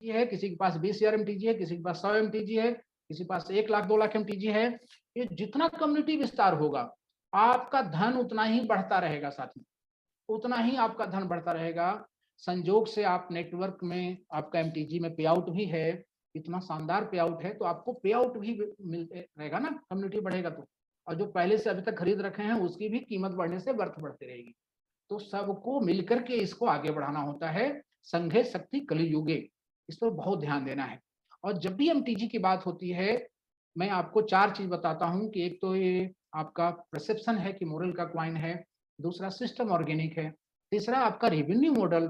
है, किसी के पास 20,000 एमटीजी है, किसी के पास 100 एमटीजी है, किसी के पास 1 लाख 2 लाख एमटीजी है। ये जितना कम्युनिटी विस्तार होगा, आपका धन उतना ही बढ़ता रहेगा साथी, उतना ही आपका धन बढ़ता रहेगा। संजोग से आप नेटवर्क में आपका एमटीजी में पे आउट भी है, इतना शानदार पे आउट है, तो आपको पे आउट भी मिलते रहेगा ना, कम्युनिटी बढ़ेगा तो। और जो पहले से अभी तक खरीद रखे हैं उसकी भी कीमत बढ़ने से वर्थ बढ़ती रहेगी। तो सबको मिलकर के इसको आगे बढ़ाना होता है। संघे शक्ति कलियुगे, इस पर बहुत ध्यान देना है। और जब भी एमटीजी की बात होती है, मैं आपको 4 चीज बताता हूं कि एक तो ये आपका परसेप्शन है कि मोरल का क्वाइन है, दूसरा सिस्टम ऑर्गेनिक है, तीसरा आपका रेवेन्यू मॉडल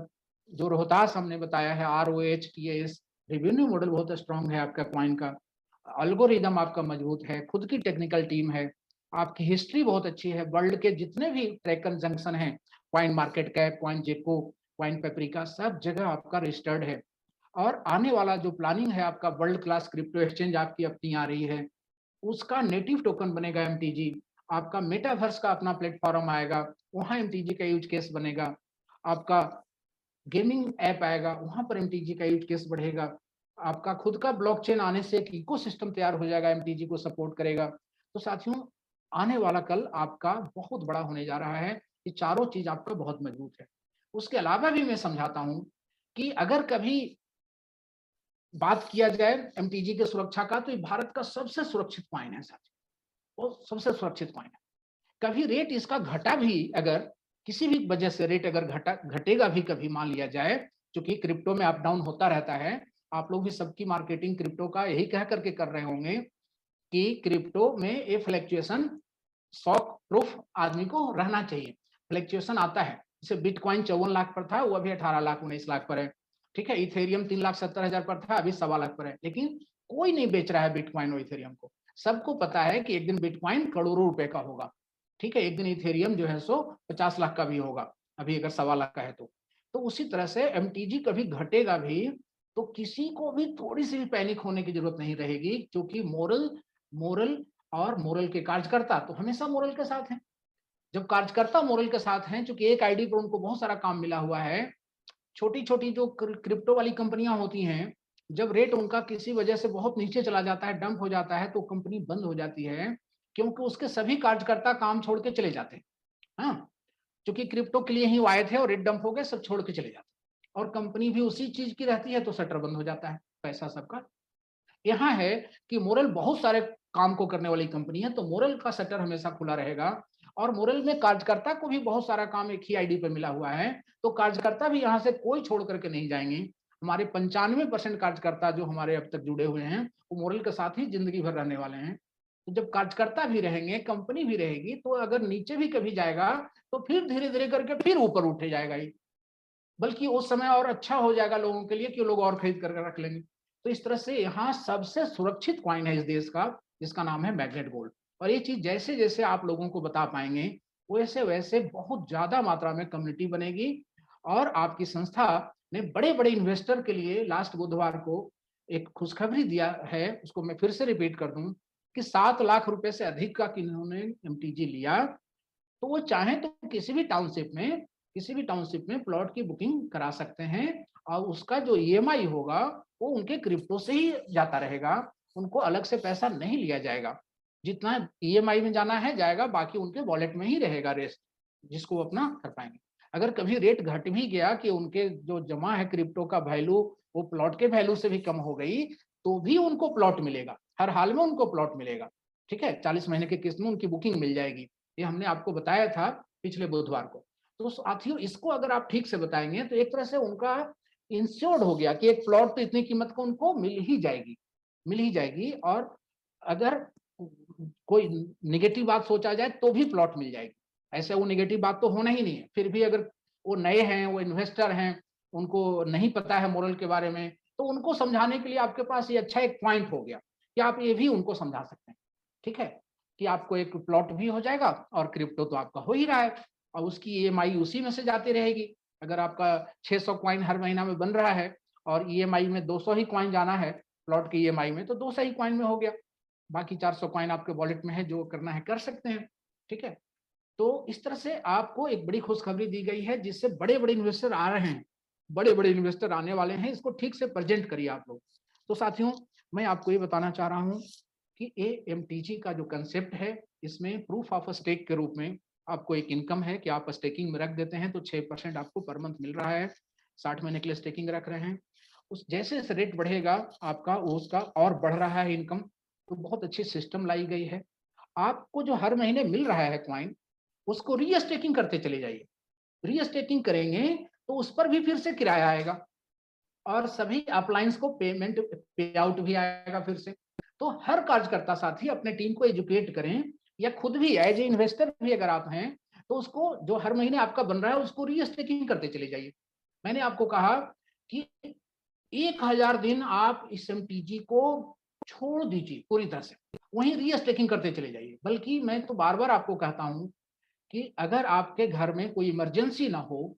जो रोहतास हमने बताया है, ROHTAS रेवेन्यू मॉडल बहुत स्ट्रांग है आपका क्वाइन का, अल्गोरिदम आपका मजबूत है, खुद की टेक्निकल टीम है, आपकी हिस्ट्री बहुत अच्छी है, वर्ल्ड के जितने भी ट्रैक कंजंक्शन है, क्वाइन मार्केट कैप, क्वाइन जेको, क्वाइन पेपरिका, सब जगह आपका रजिस्टर्ड है। और आने वाला जो प्लानिंग है आपका, वर्ल्ड क्लास क्रिप्टो एक्सचेंज आपकी अपनी आ रही है, उसका नेटिव टोकन बनेगा एमटीजी। आपका मेटावर्स का अपना प्लेटफॉर्म आएगा, वहां एमटीजी का यूज केस बनेगा। आपका गेमिंग ऐप आएगा, वहां पर एमटीजी का यूज केस बढ़ेगा। आपका खुद का ब्लॉकचेन आने से एक इकोसिस्टम तैयार हो जाएगा, एमटीजी को सपोर्ट करेगा। तो साथियों, आने वाला कल आपका बहुत बड़ा होने जा रहा है। ये चारों चीज आपका बहुत मजबूत है। उसके अलावा भी मैं समझाता हूं कि अगर कभी बात किया जाए एमटीजी के सुरक्षा का, तो ये भारत का सबसे सुरक्षित कॉइन है साथियों, वो सबसे सुरक्षित कॉइन है। कभी रेट इसका घटा भी, अगर किसी भी वजह से रेट अगर घटेगा भी कभी, मान लिया जाए, क्योंकि क्रिप्टो में अप डाउन होता रहता है। आप लोग भी सबकी मार्केटिंग क्रिप्टो का यही कह करके कर रहे होंगे कि क्रिप्टो में ये फ्लैक्चुएशन शॉक प्रूफ आदमी को रहना चाहिए। फ्लैक्चुएशन आता है, जैसे बिटकॉइन 54 लाख पर था, वो अभी 18 लाख 19 लाख पर है। ठीक है, इथेरियम 3,70,000 पर था, अभी 1.25 लाख पर है। लेकिन कोई नहीं बेच रहा है बिटकॉइन और इथेरियम को। सबको पता है कि एक दिन बिटकॉइन करोड़ों रुपए का होगा। ठीक है, एक दिन इथेरियम जो है सो 50 लाख का भी होगा, अभी अगर 1.25 लाख का है तो उसी तरह से एमटीजी कभी घटेगा भी तो किसी को भी थोड़ी सी भी पैनिक होने की जरूरत नहीं रहेगी, क्योंकि मोरल मोरल और मोरल के कार्यकर्ता तो हमेशा मोरल के साथ हैं। जब कार्यकर्ता मोरल के साथ हैं, क्योंकि एक आईडी पर उनको बहुत सारा काम मिला हुआ है। छोटी छोटी जो क्रिप्टो वाली कंपनियां होती हैं, जब रेट उनका किसी वजह से बहुत नीचे चला जाता है, डंप हो जाता है, तो कंपनी बंद हो जाती है, क्योंकि उसके सभी कार्यकर्ता काम छोड़ के चले जाते हैं। हाँ, क्योंकि क्रिप्टो के लिए ही वो आए थे और रेट डंप हो गए, सब छोड़ के चले जाते हैं, और कंपनी भी उसी चीज की रहती है, तो शटर बंद हो जाता है, पैसा सबका। यहाँ है कि मोरल बहुत सारे काम को करने वाली कंपनी है, तो मोरल का शटर हमेशा खुला रहेगा। और मोरल में कार्यकर्ता को भी बहुत सारा काम एक ही आईडी पे मिला हुआ है, तो कार्यकर्ता भी यहाँ से कोई छोड़ करके नहीं जाएंगे। हमारे 95% कार्यकर्ता जो हमारे अब तक जुड़े हुए हैं, वो मोरल के साथ ही जिंदगी भर रहने वाले हैं। तो जब कार्यकर्ता भी रहेंगे, कंपनी भी रहेगी, तो अगर नीचे भी कभी जाएगा तो फिर धीरे धीरे करके फिर ऊपर उठे जाएगा ही। बल्कि उस समय और अच्छा हो जाएगा लोगों के लिए कि लोग और खरीद करके रख लेंगे। तो इस तरह से यहाँ सबसे सुरक्षित कॉइन है इस देश का, जिसका नाम है मैग्नेट गोल्ड। और ये चीज जैसे जैसे आप लोगों को बता पाएंगे, वैसे वैसे बहुत ज्यादा मात्रा में कम्युनिटी बनेगी। और आपकी संस्था ने बड़े बड़े इन्वेस्टर के लिए लास्ट बुधवार को एक खुशखबरी दिया है, उसको मैं फिर से रिपीट कर दूं कि 7 लाख रुपए से अधिक का किन्होंने एमटीजी लिया, तो वो चाहे तो किसी भी टाउनशिप में प्लॉट की बुकिंग करा सकते हैं। और उसका जो ईएमआई होगा वो उनके क्रिप्टो से ही जाता रहेगा, उनको अलग से पैसा नहीं लिया जाएगा। जितना ईएमआई में जाना है जाएगा, बाकी उनके वॉलेट में ही रहेगा रेस्ट, जिसको वो अपना कर पाएंगे। अगर कभी रेट घट भी गया कि उनके जो जमा है क्रिप्टो का वैल्यू वो प्लॉट के वैल्यू से भी कम हो गई, तो भी उनको प्लॉट मिलेगा, हर हाल में उनको प्लॉट मिलेगा। ठीक है, 40 महीने की किस्त में उनकी बुकिंग मिल जाएगी। ये हमने आपको बताया था पिछले बुधवार को। तो साथियों, इसको अगर आप ठीक से बताएंगे तो एक तरह से उनका इंश्योर्ड हो गया कि एक प्लॉट तो इतनी कीमत को उनको मिल ही जाएगी। और अगर कोई निगेटिव बात सोचा जाए तो भी प्लॉट मिल जाएगी, ऐसे वो निगेटिव बात तो होना ही नहीं है। फिर भी अगर वो नए हैं, वो इन्वेस्टर हैं, उनको नहीं पता है मोरल के बारे में, तो उनको समझाने के लिए आपके पास ये अच्छा एक पॉइंट हो गया कि आप ये भी उनको समझा सकते हैं। ठीक है, कि आपको एक प्लॉट भी हो जाएगा और क्रिप्टो तो आपका हो ही रहा है, और उसकी ईएमआई उसी में से जाती रहेगी। अगर आपका 600 कॉइन हर महीना में बन रहा है और ईएमआई में 200 ही कॉइन जाना है प्लॉट की ईएमआई में, तो 200 ही कॉइन में हो गया, बाकी 400 कॉइन आपके वॉलेट में है, जो करना है कर सकते हैं। ठीक है, तो इस तरह से आपको एक बड़ी खुशखबरी दी गई है, जिससे बड़े बड़े इन्वेस्टर आ रहे हैं। बड़े बड़े इन्वेस्टर आने वाले हैं, इसको ठीक से प्रेजेंट करिए आप लोग। तो साथियों, मैं आपको ये बताना चाह रहा हूँ कि AMTG का जो कंसेप्ट है, इसमें प्रूफ ऑफ स्टेक के रूप में आपको एक इनकम है कि आप स्टेकिंग में रख देते हैं तो 6% आपको पर मंथ मिल रहा है। 60 महीने के लिए स्टेकिंग रख रहे हैं, उस जैसे रेट बढ़ेगा आपका उसका और बढ़ रहा है इनकम। तो बहुत अच्छी सिस्टम लाई गई है। आपको जो हर महीने मिल रहा है कॉइन, उसको रीस्टेकिंग करते चले जाइए। रीस्टेकिंग करेंगे तो उस पर भी फिर से किराया आएगा और सभी अपलायंस को पेमेंट पे आउट भी आएगा फिर से। तो हर कार्यकर्ता साथी अपने टीम को एजुकेट करें, या खुद भी एज ए इन्वेस्टर भी अगर आप हैं तो उसको जो हर महीने आपका बन रहा है उसको रीस्टेकिंग करते चले जाइए। मैंने आपको कहा कि 1000 दिन आप इस MTG को छोड़ दीजिए पूरी तरह से, वहीं रीस्टेकिंग करते चले जाइए। बल्कि मैं तो बार बार आपको कहता हूं कि अगर आपके घर में कोई इमरजेंसी ना हो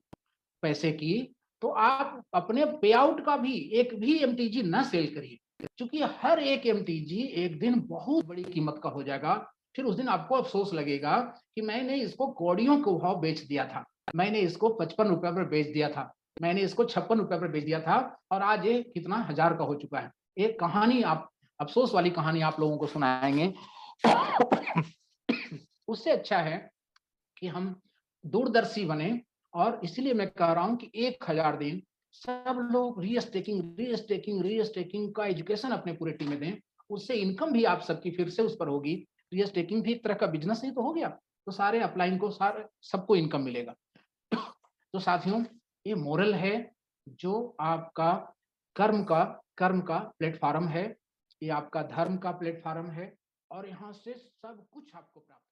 पैसे की, तो आप अपने पे आउट का भी एक भी MTG ना सेल करिए, क्योंकि हर एक MTG एक दिन बहुत बड़ी कीमत का हो जाएगा। फिर उस दिन आपको अफसोस लगेगा कि मैंने इसको कौड़ियों के भाव बेच दिया था, मैंने इसको 55 रुपए पर बेच दिया था, मैंने इसको 56 रुपए पर बेच दिया था, और आज ये कितना हजार का हो चुका है। एक कहानी, आप अफसोस वाली कहानी आप लोगों को सुनाएंगे। उससे अच्छा है कि हम दूरदर्शी बने, और इसलिए मैं कह रहा हूं कि 1000 दिन सब लोग रीस्टेकिंग का एजुकेशन अपने पूरे टीम में दें। उससे इनकम भी आप सबकी फिर से उस पर होगी। रीस्टेकिंग भी एक तरह का बिजनेस ही तो हो गया, तो सारे अपलाइन को सारे सबको इनकम मिलेगा। तो साथियों, ये मोरल है जो आपका कर्म का प्लेटफॉर्म है, ये आपका धर्म का प्लेटफॉर्म है, और यहाँ से सब कुछ आपको प्राप्त